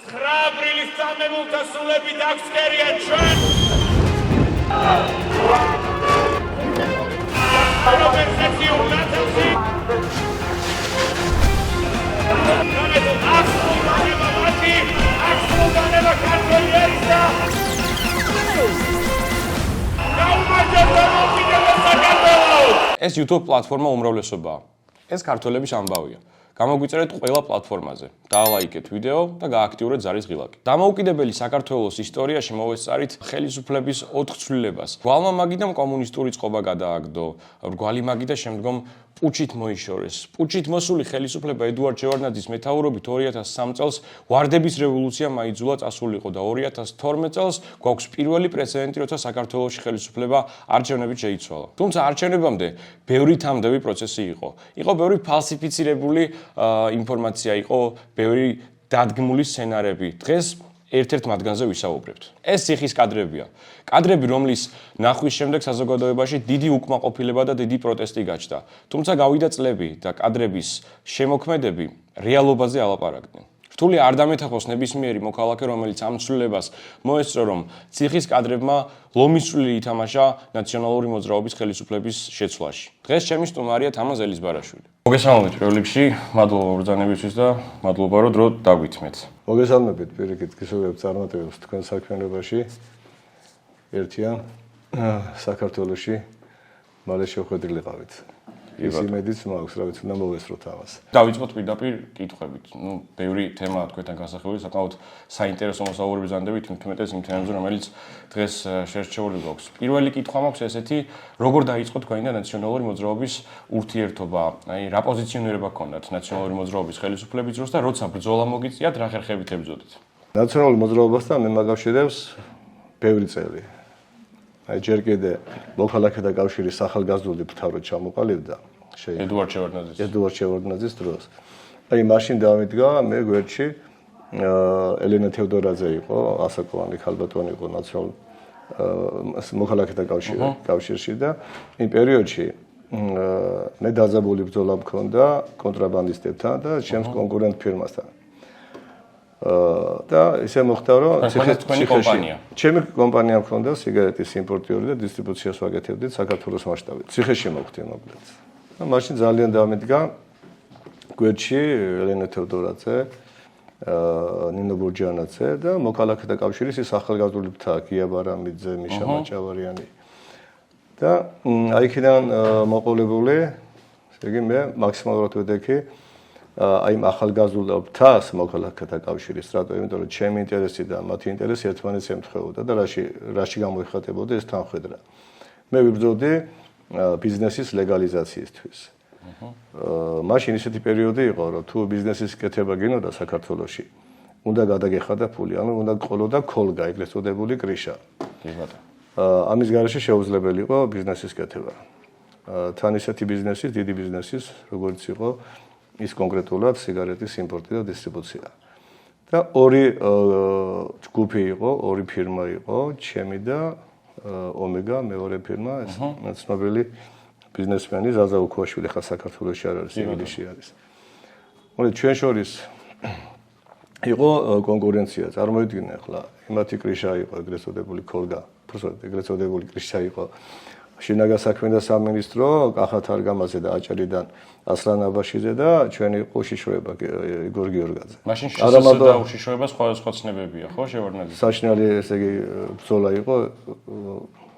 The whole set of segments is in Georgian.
9 აპრილის წამებულთა სულები დაგსკერიან ჩვენ. Kompensation Nazi. ეს YouTube პლატფორმა უმრავლესობაა. ეს ქართველების ამბავია. გამოგვიწერეთ ყველა პლატფორმაზე. დაალაიქეთ ვიდეო და გააქტიურეთ ზარის ღილაკი. დამოუკიდებელი საქართველოს ისტორიაში მოვესწარით ხელისუფლების 4 ცვლილებას. გვალმა მაგიდამ კომუნისტური წყობა გადააგდო, რგვალი მაგიდა შემდგომ პუჩით მოიშორეს. პუჩით მოსული ხელისუფლება ედუარდ შევარდნაძის მეთაურობით 2003 წელს ვარდების რევოლუცია მაიძულა წასულიყო და 2012 წელს გვაქვს პირველი პრეცედენტი, როცა საქართველოში ხელისუფლება არჩევნებით შეიცვალა. თუმცა არჩევნებამდე ბევრი თამდები პროცესი იყო. იყო ბევრი ფალსიფიცირებული ინფორმაცია, იყო ბევრი დადგმული სცენარები. დღეს ერთ-ერთ მათგანზე ვისაუბრებთ. ეს ციხის კადრებია. კადრები, რომლის ნახვის შემდეგ საზოგადოებაში დიდი უკმაყოფილება და დიდი პროტესტი გაჩნდა. თუმცა გავიდა წლები და კადრების შემოქმედები რეალობაზე ალაპარაკდნენ. რთული არ დამეთახოს ნებისმიერი მოქალაქე, რომელიც ამ ცვლილებას მოესწრო, რომ ციხის კადრებმა ლომის წვლილი ითამაშა ნაციონალური მოძრაობის ხელისუფლების შეცვლაში. დღეს ჩემი სტუმარია თამაზ ელიზბარაშვილი. მოგესალმებით პირველ რიგში, მადლობა ბრძანებისთვის და მადლობა რომ დრო დაგვითმეთ. მოგესალმებით პირიქით გისურვებთ წარმატებებს თქვენ საქმიანობაში. ერთიან საქართველოში მალე შეხვედრილიყავით. ის იმედიც მაქვს, რა ვიცი, უნდა მოვესწროთ ამას. დავიწყოთ პირდაპირ კითხვებით. ბევრი თემაა თქვენთან გასახელებული, საკმაოდ საინტერესო მოსაუბრები ბრძანდებით, მithumetes იმ თემებზე, რომელიც დღეს შერჩეული გვაქვს. პირველი კითხვა მაქვს ესეთი, როგორ დაიწყო თქვენი და ნაციონალური მოძრაობის ურთიერთობა? აი, რა პოზიციონირება გქონდათ ნაციონალური მოძრაობის ხელისუფლების დროს და როცა ბრძოლა მოგიწიათ, რა ხერხებით ებრძოდეთ? ნაციონალურ მოძრაობასთან მე მაგავშირებს ბევრი წელი. აი, ჯერ კიდე მოქალაქეთა კავშირის ახალგაზრდული მთავრად ჩამოყალიბდა ედუარდ შევარდნაძის დროს. აი, მაშინ დავიდგა მე გვერდში ელენა თევდორაძე იყო, ასაკოვანი ქალბატონი იყო ნაციონალურ მოქალაქეთა კავშირში და იმ პერიოდში მე დაძაბული ბრძოლა მქონდა კონტრაბანდისტებთან და ჩემს კონკურენტ ფირმასთან. და ისე მოხდა რომ ჩემი კომპანია მქონდა სიგარეტის იმპორტიორი და დისტრიბუციას ვაკეთებდით საქართველოს მასშტაბით. ციხეში მოხდი მოკლედ. და მაშინ ძალიან დამედგა გვერდში ელენა თევდორაძე, ნინო ბურჯანაძე და მოქალაქეთა კავშირის ის ახალგაზრდული მთა გია ბარამიძე, მიშა მაჭავარიანი. და აიქიდან მოყოლებული, ესე იგი მე მაქსიმალურად ვედექი აი ამ ახალგაზრდულ მთას მოქალაქეთა კავშირის რატო? იმიტომ რომ ჩემი ინტერესი და მათი ინტერესი ერთმანეთს ემთხვეოდა და რაში გამოიხატებოდა ეს თანხwebdriver. მე ვიბრძოდი ბიზნესის ლეგალიზაციისთვის. მაშინ ისეთი პერიოდი იყო, რომ თუ ბიზნესის კეთება გინოდა საქართველოში, უნდა გადაგეხადა ფული, ანუ უნდა ყოლოდა ქოლგა, ეგრეთ წოდებული კრიშა. ამის გარეშე შეუძლებელი იყო ბიზნესის კეთება. თან ისეთი ბიზნესის, დიდი ბიზნესის, როგორც იყო ის კონკრეტულად სიგარეტის იმპორტი და დისტრიბუცია. და ორი ჯგუფი იყო, ორი ფირმა იყო, ჩემი და ომეგა მეორე ფირმა, ეს ცნობილი ბიზნესმენი ზაზა უქუაშვილი ხა საქართველოში არ არის, ინგლისში არის. მოდი ჩვენ შორის იყო კონკურენცია, წარმოიდგინე ახლა, იმათი კრიშა იყო, ეგრეთ წოდებული ქოლგა, ეგრეთ წოდებული კრიშა იყო. შინაგან საქმეთა სამინისტრო კახათ არგამაძე და აჭარიდან ასლან აბაშიძე და ჩვენი უშიშროება იგორ გიორგაძე. მაშინ შესაძლოა და უშიშროება სხვადასხვა ცნებებია, ხო, შევარდნაძე? საშინელი ესე იგი ბრძოლა იყო,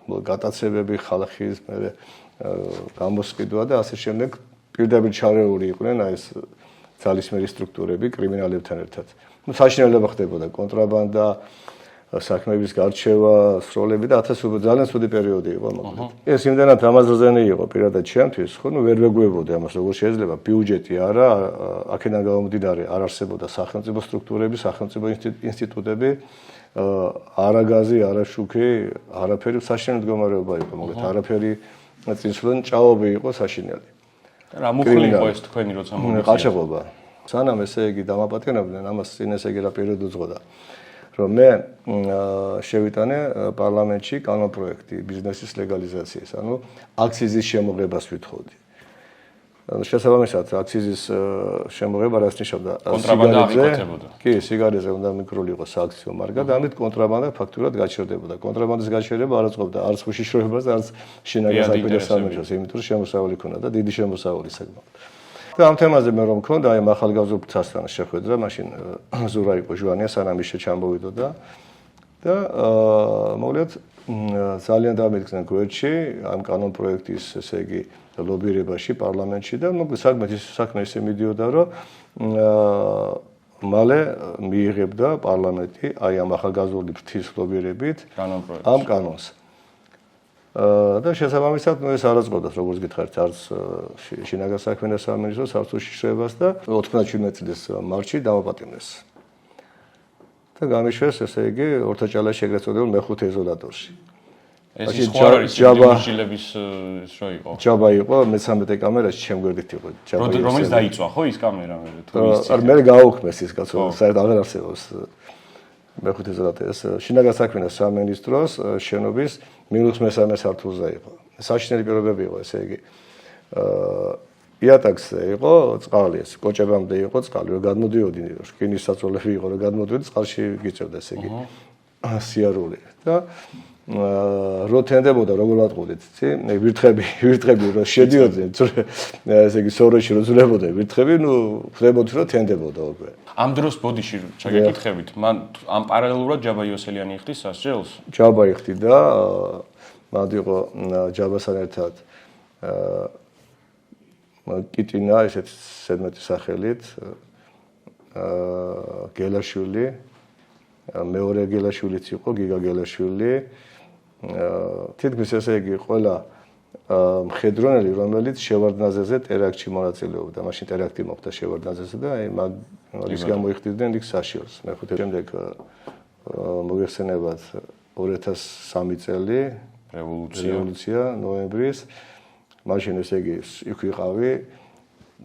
გატაცებები ხალხის მერე გამოსყიდვა და ასე შემდეგ პირდაპირ ჩარეული იყვნენ აი ეს ძალისმიერი სტრუქტურები კრიმინალებთან ერთად. საშინელება ხდებოდა კონტრაბანდა, საქმეების გარჩევა, სროლები და ძალიან ცუდი პერიოდი იყო მოკლედ. ეს იმდენად ამაზრზენი იყო პირადად ჩემთვის, ხო, ვერ ვეგუებოდი ამას როგორ შეიძლება, ბიუჯეტი არა, აქედან გამომდინარე არ არსებობდა სახელმწიფო სტრუქტურები, სახელმწიფო ინსტიტუტები, არა გაზი, არა შუქი, არაფერი საშინელი მდგომარეობა იყო მოკლედ, არაფერი წინსვლენ ჭაობი იყო საშინელი. რა მუხლი იყო ეს თქვენი როცა მოგიწია? ყაჩაღობა. სანამ ესე იგი დამაპატიმრებდნენ, ამას წინ ესე იგი რა პერიოდი უძღოდა. რომ მე შევიტანე პარლამენტში კანონპროექტი ბიზნესის ლეგალიზაციის, ანუ აქციზის შემოღებას ვითხოვდი. შესაბამისად აქციზის შემოღება რაც ნიშნავდა კონტრაბანდა აღიკვეცებოდა. კი, სიგარეთზე უნდა მიკრულიყო სააქციო მარკა და ამით კონტრაბანდა ფაქტურად გაჩერდებოდა. კონტრაბანდის გაჩერება არ აწყობდა არც უშიშროებას, არც შინაგან საქმეთა სამინისტროს, იმიტომ რომ შემოსავალი ქონდა და დიდი შემოსავალი საკმაოდ. და ამ თემაზე მე რომ მქონდა აი ახალგაზრდობთან შეხვედრა, მაშინ ზურა იყო ჟვანია, სანამ ის ჩამოვიდოდა და მოკლედ ძალიან დამედგნა გვერდში ამ კანონ პროექტის, ესე იგი, ლობირებაში პარლამენტში და მოკლედ საქმე ისე მიდიოდა, რომ მალე მიიღებდა პარლამენტი აი ამ ახალგაზრდული ფრთის ლობირებით ამ კანონს. და შესაბამისად ეს არ აწყობდათ, როგორც გითხარით, არც შინაგან საქმეთა სამინისტროს, არც უშიშროებას და 97 წლის მარტში დამაპატიმრეს. და გამიშვეს, ესე იგი, ორთაჭალაში ეგრეთ წოდებულ მეხუთე იზოლატორში. ეს ის ხო არ არის ჯილების ის რო იყო. ჯაბა იყო, მე-13 კამერაში ჩემ გვერდით იყო ჯაბა. რომელიც დაიწვა ხო ის კამერა მე თუ ის. არ მე გააუქმეს ის კაცო, საერთოდ აღარ არსებობს. მეხუთე იზოლატორი შინაგან საქმეთა სამინისტროს შენობის -3 სართულზე იყო. საშინელი პირობები იყო, ესე იგი. იატაკზე იყო წყალი, ეს კოჭებამდე იყო წყალი, რომ გადმოდიოდი, რკინის საწოლები იყო, რომ გადმოდიოდი, წყალში გიწევდა, ესე იგი. სიარული და რო თენდებოდა, როგორ ვატყუდით, იცი? ვირთხები რო შედიოდნენ, ესე იგი, სოროში რო ზულებოდა ვირთხები, ნუ ხდებოდი რომ თენდებოდა უკვე. ამ დროს ბოდიში ჩაგეკითხებით, მან ამ პარალელურად ჯაბა იოსელიანი იხდის სასჯელს? ჯაბა იხდიდა, მანდ იყო ჯაბასთან ერთად კიტინა, ესეთ სედმეტი სახელით, გელაშვილი, მეორე გელაშვილიც იყო, გიგა გელაშვილი, თითქმის ესე იგი ყველა მხედრონელი, რომელიც შევარდნაძეზე ტერაქტში მონაწილეობდა, მაშინ ტერაქტი მოხდა შევარდნაძეზე და აი მაგის გამოიხდიდნენ იქ საშიელს. მეხუთე შემდეგ მოგეხსენებათ 2003 წელი რევოლუცია ნოემბრის, მაშინ ესე იგი იქ ვიყავი,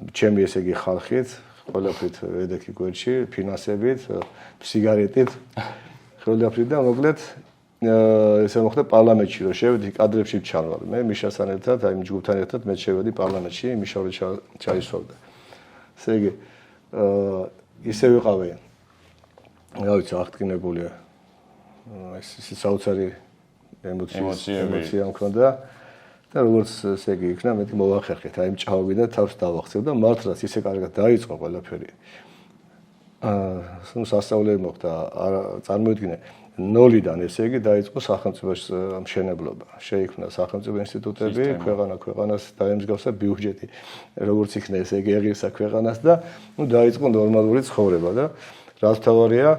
ჩემი ესე იგი ხალხით, ყველაფრით ვედექი გვერდში, ფინანსებით, სიგარეტით, ყველაფრით და მოკლედ ესე მოხდა პარლამენტში, რომ შევედი კადრებში ჩანვალ. მე მიშასთან ერთად, აი ჯგუფთან ერთად მე შევედი პარლამენტში, მიშა ჩაისვავდა. ესე იგი, ისე ვიყავი. რა ვიცი, აღტკინებულია. ეს საოცარი ემოცია მქონდა. და როგორც ესე იგი იქნა, მე მოვახერხეთ, აი მჭავი და თავს დავახცევ და მართლაც ისე კარგად დაიწყო ყველაფერი. სასწავლებელი მოხდა, წარმოიდგინე, 0-დან ესე იგი დაიწყო სახელმწიფოს მშენებლობა. შეიქმნა სახელმწიფო ინსტიტუტები, ქვეყანას დაემსგავსა ბიუჯეტი, როგორც იქნა ესე იგი ეღირსა ქვეყანას და დაიწყო ნორმალური ცხოვრება და რაც თავარია,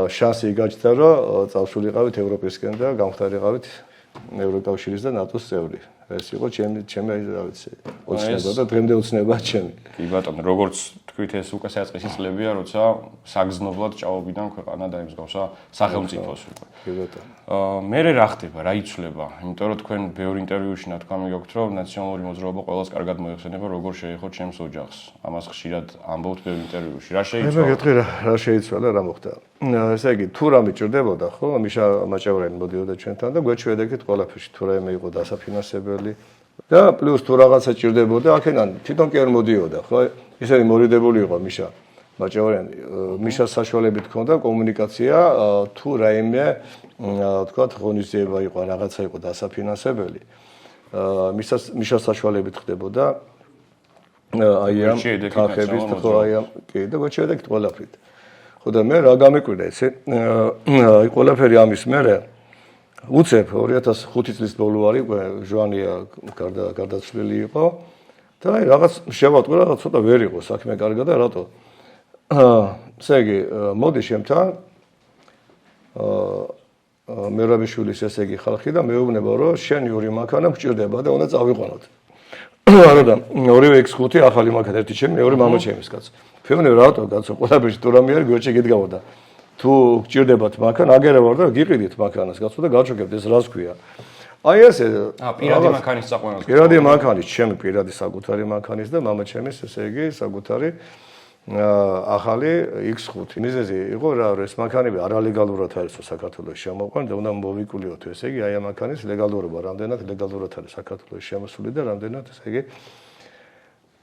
შანსი გაჩნდა, რომ წავსულიყავით ევროპისკენ და გამختارიყავით ევროკავშირის და ნატოს წევრი. ეს იყო ჩემი რა ვიცი, ოცნება და დღემდე ოცნება ჩემი. კი ბატონო, როგორც თქვით, ეს უკვე საწყისი წლებია, როცა საგზნობლად ჭაობიდან ქვეყანა დაემსგავსა სახელმწიფოს უკვე. კი ბატონო. მე რა ხდება, რა იცვლება? იმიტომ რომ თქვენ ბევრ ინტერვიუში ნათქვამი გაქვთ, რომ ნაციონალური მოძრაობა ყველას კარგად მოეხსენება, როგორ შეეხოთ ჩემს ოჯახს. ამას ხშირად ამბობთ ბევრ ინტერვიუში. რა შეიცვალა? მე გეტყვი რა შეიცვალა, რა მოხდა. ესე იგი, თუ რა მიჭირდებოდა, ხო, მიშა მაჭავრიანი მოდიოდა ჩვენთან და გვეჩვენებდით ყველაფერში, თუ რაიმე იყო დასაფინანსებელი და პლუს თუ რაღაცა ჭირდებოდა, აქედან თვითონ კი არ მოდიოდა, ხო? ისეთი მორიდებული იყო მიშა მაჭავრიანი. მიშას საშუალებით ჰქონდა კომუნიკაცია, თუ რაიმე, თქვათ, ღონისძიება იყო, რაღაცა იყო დასაფინანსებელი. მიშას საშუალებით ხდებოდა აი ამ ხალხების, ხო, აი ამ კი და გვეჩვენებდით ყველაფრით. ხო და მე რა გამეკვირდა ესე, აი ყველაფერი ამის მერე უცებ 2005 წლის ბოლო არის, ჟვანია გარდაცვლილი იყო და აი რაღაც შევატყვი, რაღაც ცოტა ვერ იყო საქმე კარგად და რატო? ესე იგი, მოდი შემთან მერაბიშვილის ესე იგი ხალხი და მეუბნება, რომ შენ იური მანქანა გჭირდება და უნდა წავიყვანოთ. არა და ორივე X5 ახალი მანქანა, ერთი ჩემი, მეორე მამა ჩემის კაცო. ფევნე რატო კაცო, ყველაფერში თუ რამე არის გვერდში გიდგავდა. თუ გჭირდებათ მანქანა, აგერა ვარ და გიყიდით მანქანას კაცო და გაჩვენებთ ეს რას ქვია. აი ესე პირადი მანქანის წაყვანას. პირადი მანქანის, ჩემი პირადი საკუთარი მანქანის და მამა ჩემის ესე იგი საკუთარი ახალი X5. მიზეზი იყო რა, რომ ეს მანქანები არალეგალურად არის საქართველოში შემოყვანილი და უნდა მოვიკულიოთ ესე იგი აი ამ მანქანის ლეგალურობა, რამდენად ლეგალურად არის საქართველოში შემოსული და რამდენად ესე იგი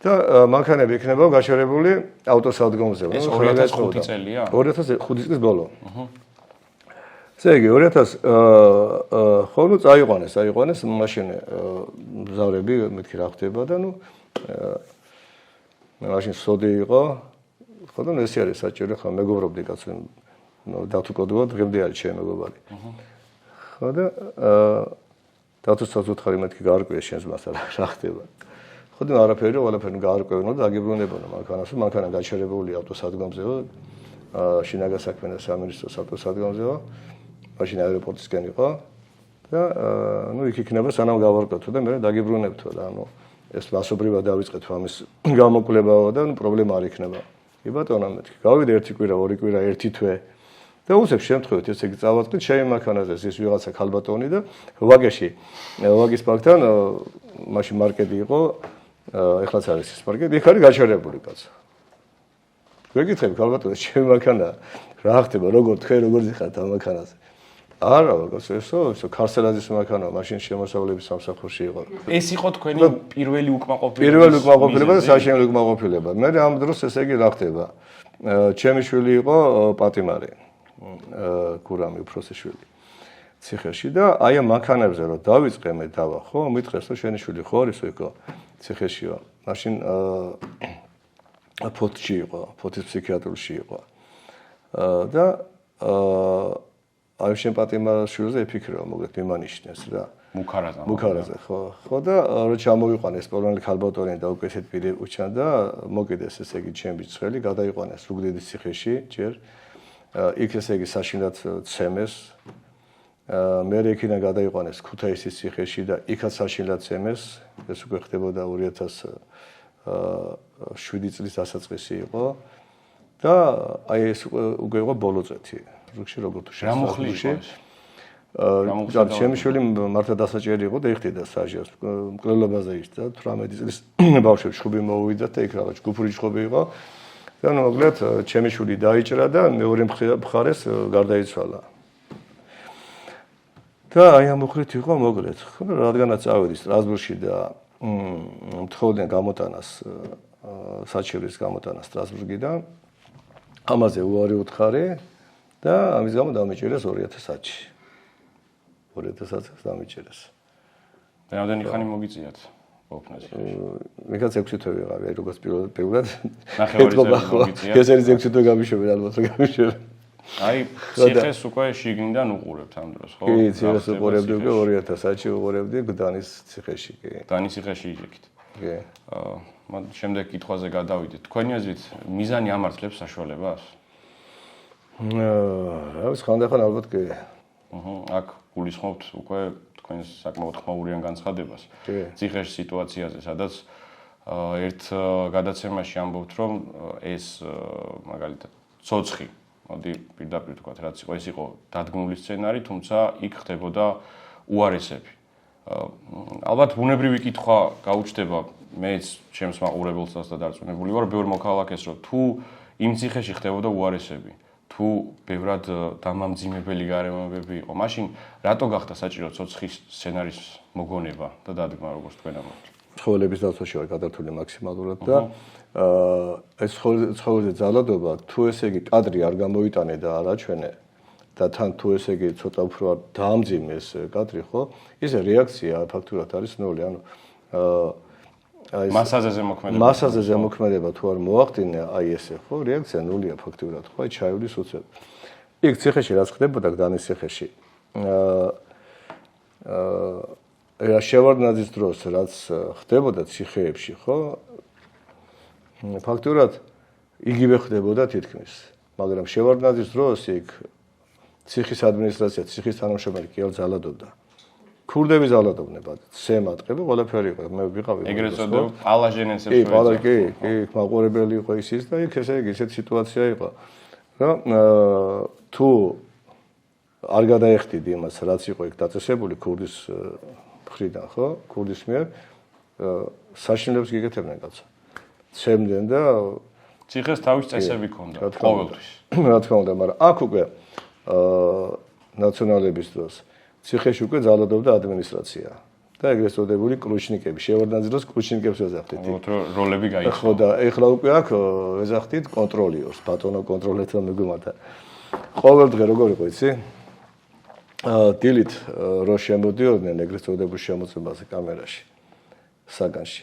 და მანქანები იქნება გაშორებული ავტოსადგომზე. ეს 2005 წელია? 2005 წლის ბოლო. ესე იგი 2000 ხოლმე წაიყვანეს მაშინ მზავრები მეთქი რა ხდება და მაშინ სოდი იყო ხო და ეს არის საჭირო ხა მეგობრობდი კაცო დათუკოდო დღემდე არის ჩემი მეგობარი ხო და დათუსაც უთხარი მეთქი გაარკვია შენს მასა რა ხდება ხო და არაფერი გაარკვევინო და აგიბრუნებონა მანქანა გაჩერებული ავტოსადგომზეო შინაგან საქმეთა სამინისტროს ავტოსადგომზეო მაშინ აეროპორტისკენ იყო და იქ იქნება სანამ გავარკვევთო და მე დაგიბრუნებთო და ეს მასობრივად დავიწყეთ ამის გამოკვლევაო და პრობლემა არ იქნება. კი ბატონო მეთქი. გავიდე ერთი კვირა, ორი კვირა, ერთი თვე. და უცებ შემთხვევით ესე იგი წავაწყდით ჩემი მანქანაზე ის ვიღაცა ქალბატონი და ვაგის პარკთან მაშინ მარკეტი იყო, ეხლაც არის ის მარკეტი, იქ არის გაჩერებული კაცო. გვეკითხები ქალბატონო ჩემი მანქანა რა ხდება, თქვენ როგორ დიხართ ამ მანქანაზე? არა, კაცო, ესო ქარსელაძის მანქანა, მაშინ შემოსავლების სამსახურში იყო. ეს იყო თქვენი პირველი უკმაყოფილება. პირველი უკმაყოფილება და საშინელი უკმაყოფილება. მე ამ დროს ესე იგი რა ხდება? ჩემი შვილი იყო პატიმარი. კურამი უფროსი შვილი. ციხეში და აი ამ მანქანებზე რომ დავიწყე მე დავა, ხო? მითხრეს რომ შენი შვილი ხო არის იქო ციხეშიო. მაშინ ფოთში იყო, ფოთის ფსიქიატრში იყო. და აი შენ პატიმარაშვილზე ეფიქრება მოგეთ მიმანიშნეს რა მუქარაზე ხო და რო ჩამოვიყვანეს პოლონელი ქალბატონი და უკვე ესეთ პირი უჩან და მოკიდეს ესე იგი ჩემი ცხელი გადაიყვანეს რუგდედის ციხეში ჯერ იქ ესე იგი საშინლად ცემეს მე იქიდან გადაიყვანეს ქუთაისის ციხეში და იქაც საშინლად ცემეს ეს უკვე ხდებოდა 2007 წლის დასაწყისი იყო და აი ეს უკვე იყო ბოლო წეთი რუქში როგორ თუ შემოხლიში ჩემი შვილი მართა დასაჭერი იყო და იხდიდა საჟოს მკვლელობაზე ისდა 18 წლის ბავშვი შუბი მოუვიდა და იქ რაღაც ჯგუფური ჩხობი იყო და მოკლედ ჩემი შვილი დაიჭრა და მეორე მხარეს გარდაიცვალა და აი ამ მხრივ იყო მოკლედ რადგანაც წავედი სტრასბურგში და მთხოვდნენ გამოტანას საჩივრის გამოტანას სტრასბურგიდან ამაზე უარი უთხარი და ამის გამო დამიჭერეს 2010-ში. 2010-ს დამიჭერეს. რამდენი ხანი მოგიწიათ ოფნაზე? მეკაც 6 თვე ვიყავი, აი როგორც პირველად. ნახევარი მოგიწიათ. ეს არის 6 თვე გამიშვები, ალბათ გამიშვები. აი, ციხეს უკვე შიგნიდან უყურებთ ამ დროს, ხო? კი, ციხეს უყურებდი უკვე 2010-ში უყურებდი გდანის ციხეში, კი. გდანის ციხეში იქით. კი. შემდეგ კითხვაზე გადავიდეთ. თქვენი აზრით, მიზანი ამართლებს საშუალებას? რა ვიცი, ხანდახან ალბათ კი. აქ გულისხმობთ უკვე თქვენს საკმაოდ ხმაურიან განცხადებას. ციხეში სიტუაციაზე, სადაც ერთ გადაცემაში ამბობთ, რომ ეს მაგალითად ცოცხი, მოდი პირდაპირ ვთქვათ, რაც იყო, ეს იყო დადგმული სცენარი, თუმცა იქ ხდებოდა უარესები. ალბათ ბუნებრივი კითხვა გაუჩნდება მეც ჩემს მაყურებელსაც და დარწმუნებული ვარ, ბევრ მოქალაქეს, რომ თუ იმ ციხეში ხდებოდა უარესები, თუ ბევრად დამამძიმებელი გარემოებები იყო, მაშინ რატო გახდა საჭირო ცოცხის სცენარის მოგონება და დადგმა, როგორც თქვენ ამბობთ? ცხოველების დაცვაში ვარ გადართული მაქსიმალურად და ეს ცხოველზე ძალადობა, თუ ესე იგი კადრი არ გამოიტანე და არ აჩვენე და თან თუ ესე იგი ცოტა უფრო არ დაამძიმე ეს კადრი, ხო? ისე რეაქცია ფაქტურად არის ნული, ანუ აი მასაზე ზემოქმედება თუ არ მოახდინე, აი ესე, ხო? რეაქცია ნულია ფაქტურად, ხო? აი ჩაივლის უცებ. იქ ციხეში რაც ხდებოდა გდანის ციხეში. რა შევარდნაძის დროს რაც ხდებოდა ციხეებში, ხო? ფაქტურად იგივე ხდებოდა თითქმის, მაგრამ შევარდნაძის დროს იქ ციხის ადმინისტრაცია, ციხის თანამშრომელი კი არ ძალადობდა. ქურდები ძალადობდნენ, სემატყები, ყველაფერი იყო, მე ვიყავი. ეგრეთ წოდებული პალაჟენენსებს შორის. კი, მაყურებელი იყო ისიც და იქ ესე იგი ესეთი სიტუაცია იყო. რა თუ არ გადაეხდიდი იმას, რაც იყო იქ დაწესებული ქურდის მხრიდან, ხო? ქურდის მიერ საშინლებს გიგეთებდნენ კაცო. ცემდნენ და ციხეს თავის წესები ჰქონდა ყოველთვის. რა თქმა უნდა, მაგრამ აქ უკვე ნაციონალების დროს ციხეში უკვე ძალადობდა ადმინისტრაცია. და ეგრეთ წოდებული კრუჩნიკები. შევარდნაძის დროს კრუჩნიკებს ვეძახდით. როლები გაიცნო. ხო და ეხლა უკვე აქ ვეძახდით კონტროლიორს, ბატონო კონტროლეთ რომ მეგუმართა. ყოველ დღე როგორ იყო იცი? დილით რო შემოდიოდნენ ეგრეთ წოდებულ შემოწმებაზე კამერაში, საგანში.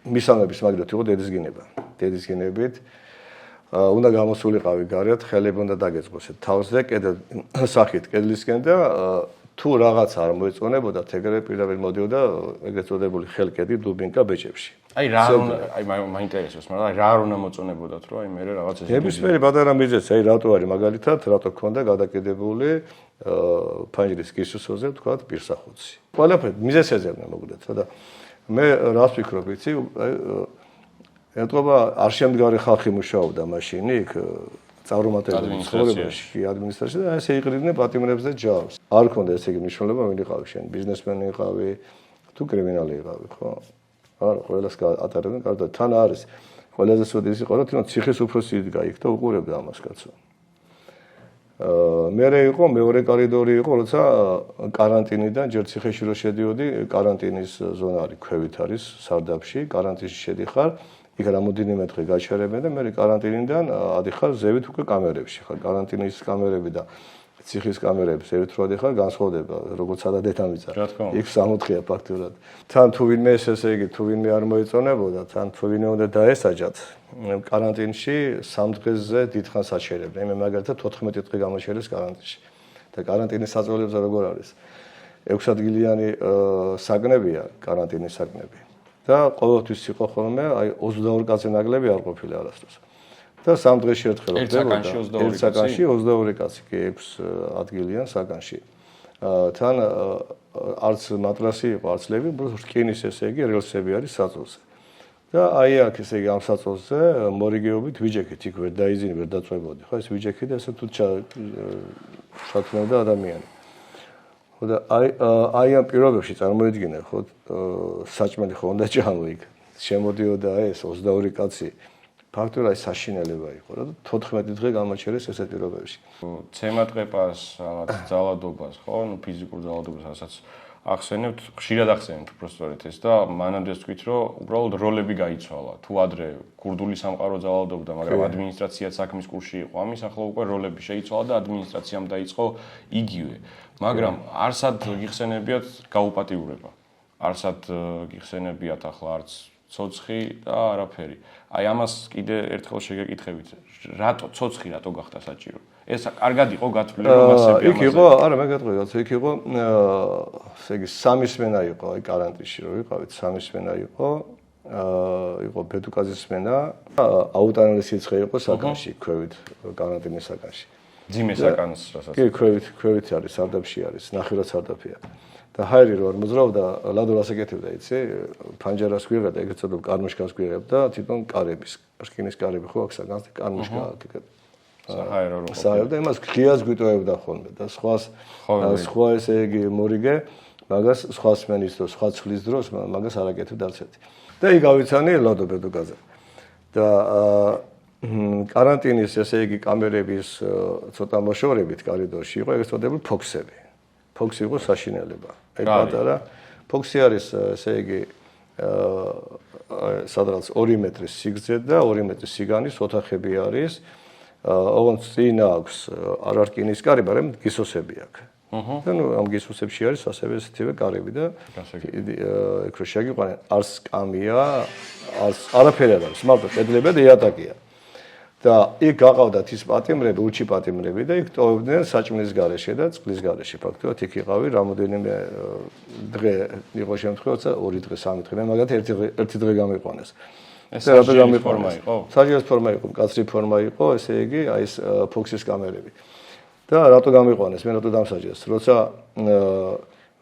მისამების მაგდროთ იყო დედისგინება. დედისგინებით უნდა გამოსულიყავი გარეთ, ხელები უნდა დაგეწყოსეთ თავზე, კიდე სახით კედლისკენ და თუ რაღაც არ მოეწონებოდა, ეგრე პირდაპირ მოდიოდა ეგრეთ წოდებული ხელკედი დუბინკა ბეჭებში. აი რა მაინტერესებს, მაგრამ რა არ უნდა მოწონებოდათ, რომ აი მე რაღაც ეს ნებისმიერი პატარა მიზეზი, აი რატო არის მაგალითად, რატო ქონდა გადაკიდებული ფანჯრის კისუსოზე, თქვათ, პირსახუცი. ყველაფერი მიზეზს ეძებნა მოგდეთ, და მე რას ვფიქრობ, იცი, ეტყობა არ შემდგარი ხალხი მუშაობდა მაშინ იქ წარუმატებელი ცხოვრებაში, ადმინისტრაციაში და ესე იყრიდნენ პატიმრებს და ჯავს. არ ქონდა ესე იგი მნიშვნელობა, ვინ იყავი შენ, ბიზნესმენი იყავი, თუ კრიმინალი იყავი, ხო? არა, ყველას ატარებდნენ კარგად. თან არის ყველაზე სოდი ის იყო, რომ თვითონ ციხის უფროსი იდგა იქ და უყურებდა ამას კაცო. მერე იყო მეორე კორიდორი იყო, როცა კარანტინიდან ჯერ ციხეში რო შედიოდი, კარანტინის ზონა არის ქვევით არის სარდაფში, კარანტინში შედიხარ, იქ რამოდენიმე დღე გაჩერებენ და მე კარანტინიდან ადიხარ ზევით უკვე კამერებში ხარ. კარანტინის კამერები და ციხის კამერები ზევით რო ადიხარ, განსხვავდება, როგორც სადა დედამიწა. იქ 60-ია ფაქტურად. თან თუ ვინმე ესე იგი, თუ ვინმე არ მოეწონებოდა, თან თუ ვინმე უნდა დაესაჯათ, კარანტინში 3 დღეზე დიდხანს აჩერებდნენ. მე მაგალითად 14 დღე გამოჩერეს კარანტინში. და კარანტინის საწოლებზე როგორ არის? 6 ადგილიანი საგნებია კარანტინის საგნები. და ყოველთვის იყო ხოლმე აი 22 კაცი ნაკლები არ ყოფილა არასდროს. და 3 დღეში ერთხელ ხდებოდა. ერთ საგანში 22 კაცი, კი 6 ადგილიან საგანში. თან არც მატრასი იყო, არც ლევი, უბრალოდ რკინის ესე იგი რელსები არის საწოლზე. და აი აქ ესე იგი ამ საწოლზე მორიგეობით ვიჯექით, იქ ვერ დაიზინი, ვერ დაწვებოდი. ხო ეს ვიჯექი და ესე თუ ჩათმევდა ადამიანი. ხო და აი ამ პირობებში წარმოიდგინე, ხო, საჭმელი ხო უნდა ჭამო იქ. შემოდიოდა ეს 22 კაცი. ფაქტურად საშინელება იყო რა და 14 დღე გამოჩერეს ესეთ პირობებში. ცემატყეპას, რაღაც ძალადობას, ხო, ნუ ფიზიკურ ძალადობას, რასაც ახსენებთ, ხშირად ახსენებთ უბრალოდ ეს და მანამდე თქვით, რომ უბრალოდ როლები გაიცვალა. თუ ადრე ქურდული სამყარო ძალადობდა, მაგრამ ადმინისტრაციაც საქმის კურსში იყო. ამის ახლა უკვე როლები შეიცვალა და ადმინისტრაციამ დაიწყო იგივე. მაგრამ არსად გიხსენებიათ გაუპატიურება. არსად გიხსენებიათ ახლა არც ცოცხი და არაფერი. აი ამას კიდე ერთხელ შეგეკითხებით. რატო ცოცხი რატო გახდა საჭირო? ეს კარგად იყო გათვლილი რომ მასები ამაზე. იქ იყო, არა მე გეტყვი რაც იქ იყო, ესე იგი სამი სმენა იყო აი კარანტინში რო ვიყავით, სამი სმენა იყო. იყო ბედუკაძის სმენა, აუტანელი სიცხე იყო საგანში, ქვევით კარანტინის საგანში. ძიმე საგანს რასაც. კი, ქვევით არის, სარდაფში არის, ნახევრად სარდაფია. და ჰაერი რო არ მოძრავდა, ლადო რასაკეთებდა, იცი? ფანჯარას გვიღებდა, ეგეც წოდებ კარმუშკას გვიღებდა, თვითონ კარების, რკინის კარები ხო აქ საგანს და კარმუშკა აქ. საჰაერო რო. საჰაერო და იმას ღიას გვიტოვებდა ხოლმე და სხვა ესე იგი მორიგე, მაგას სხვა სმენის დროს, სხვა ცხვლის დროს მაგას არაკეთებდა არც ერთი. და იქ გავიცანი ლადო ბედუკაძე. და კარანტინის ესე იგი კამერების ცოტა მოშორებით კორიდორში იყო ეგრეთ წოდებული ფოქსები. ფოქსი იყო საშინელება. ეგ პატარა ფოქსი არის ესე იგი სადღაც 2 მეტრის სიგრძე და 2 მეტრის სიგანის ოთახები არის. ოღონდ წინ აქვს არარკინის კარი, მაგრამ გისოსები აქვს. და ნუ ამ გისოსებში არის ასევე ესეთივე კარები და ეგ რო შეგიყვანენ არც კამია, არაფერი არ არის, მარტო კედლები და იატაკია. და იქ გაყავდათ ის პატიმრები, უჩი პატიმრები და იქ ტოვებდნენ საჭმლის გარეშე და წყლის გარეშე. ფაქტობრივად იქ იყავი რამოდენიმე დღე იყო შემთხვევა, 2 დღე, 3 დღე, მაგათ ერთი დღე გამიყვანეს. ეს საჭმლის ფორმა იყო? საჭმლის ფორმა იყო, კაცრი ფორმა იყო, ესე იგი, აი ეს ფოქსის კამერები. და რატო გამიყვანეს, მე რატო დამსაჯეს, როცა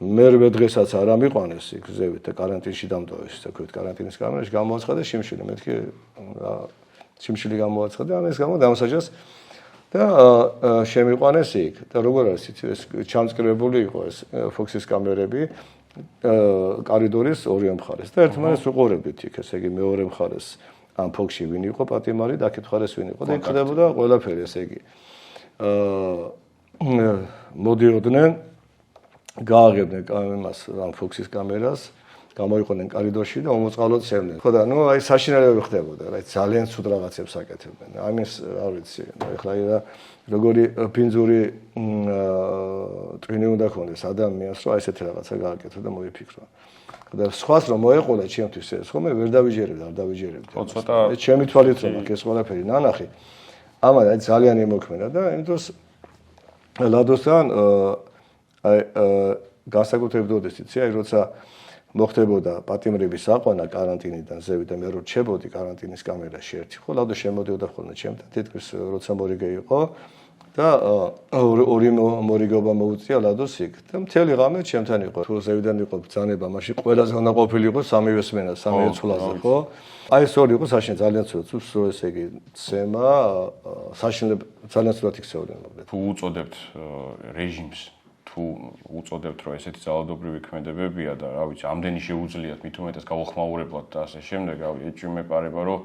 მერვე დღესაც არ ამიყვანეს იქ ზევით და კარანტინში დამტოვეს, ისე ვთქვით, კარანტინის კამერაში გამოაცხადა შიმშილი, მეთქი შიმშილი გამოაცხადა, ამის გამო დამსაჯეს და შემიყვანეს იქ. და როგორ არის იცი, ეს ჩამწკრივებული იყო ეს ფოქსის კამერები კორიდორის ორივე მხარეს და ერთმანეთს უყურებდით იქ, ესე იგი მეორე მხარეს ამ ფოქსში ვინ იყო პატიმარი და აქეთ მხარეს ვინ იყო და იქ ხდებოდა ყველაფერი, ესე იგი მოდიოდნენ, გააღებდნენ იმას ამ ფოქსის კამერას, გამოიყვნენ კორიდორში და უმოწყალოდ სევდნენ. ხო და აი საშინელებები ხდებოდა, რა ძალიან ცუდ რაღაცებს აკეთებდნენ. ამის არ ვიცი, ეხლა როგორი პინძური ტვინი უნდა ქონდეს ადამიანს, რომ აი ესეთი რაღაცა გააკეთო და მოიფიქრო. და სხვას რომ მოეყოლა ჩემთვის ეს, ხომ მე ვერ დავიჯერებდი, არ დავიჯერებდი. ხო, ცოტა ჩემი თვალით რომ აქ ეს ყველაფერი ნანახი, ამან აი ძალიან იმოქმედა და იმ დროს ლადოსთან აი განსაკუთრებით ოდესიც, აი როცა მოხდებოდა პატიმრების აყვანა კარანტინიდან ზევით და მე რო რჩებოდი კარანტინის კამერაში ერთი, ხო, ლადო შემოდიოდა ხოლმე ჩემთან, თითქოს როცა მორიგე იყო და ორი მორიგობა მოუწია ლადოს იქ და მთელი ღამე ჩემთან იყო. თუ ზევიდან იყო ბრძანება, მაშინ ყველაზე უნდა ყოფილიყო სამივე სმენა, სამივე ცვლაზე, ხო? აი ეს ორი იყო საშინელი ძალიან ცუდად, სულ ესე იგი ცემა, საშინელი ძალიან ცუდად იქცეოდნენ მოკლედ. თუ უწოდებთ რეჟიმს თუ უწოდებთ რომ ესეთი ძალადობრივი ქმედებებია და რა ვიცი, ამდენი შეუძლიათ მით უმეტეს გაუხმაურებლად და ასე შემდეგ, რა ვიცი, ეჭვი მეპარება რომ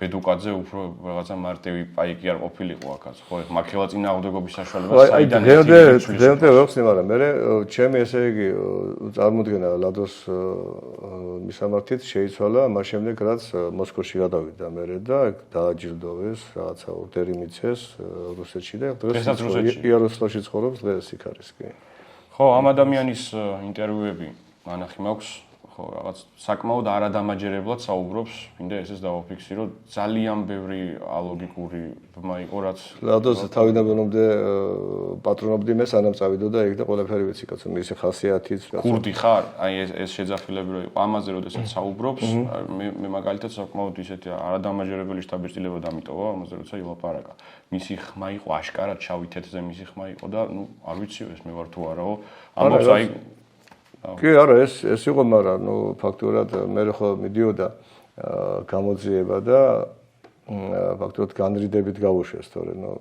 ბედუკაძე უფრო რაღაცა მარტივი პაიკი არ ყოფილიყო აქაც, ხო, მაქელა წინააღმდეგობის საშუალება საიდან დღემდე ვეცნი, მაგრამ მე ჩემი ესე იგი წარმოდგენა ლადოს მისამართით შეიცვალა მას შემდეგ, რაც მოსკოვში გადავიდა მე და დააჯილდოვეს, რაღაცა ორდერი მიცეს რუსეთში და დღეს იაროსლავში ცხოვრობს, დღეს იქ არის კი. ხო, ამ ადამიანის ინტერვიუები მანახი მაქვს. ხო, რაღაც საკმაოდ არადამაჯერებლად საუბრობს, მინდა ესეც დავაფიქსირო, ძალიან ბევრი ალოგიკური ბმა იყო, რაც ლადოს თავიდან ბოლომდე პატრონობდი მე სანამ წავიდო და ეგ და ყველაფერი ვიცი, კაცო, მისი ხასიათიც. ქურდი ხარ? აი ეს შეძახილები რო იყო, ამაზე როდესაც საუბრობს, მე მაგალითად საკმაოდ ისეთი არადამაჯერებელი შთაბეჭდილება დამიტოვა, ამაზე როცა ილაპარაკა. მისი ხმა იყო აშკარად შავი თეთრზე მისი ხმა იყო და ნუ არ ვიცი ეს მე ვარ თუ არაო. ამბობს აი კი არა ეს იყო, მაგრამ ნუ ფაქტურად მე ხო მიდიოდა გამოძიება და ფაქტურად განრიდებით გავუშვეს, თორე ნუ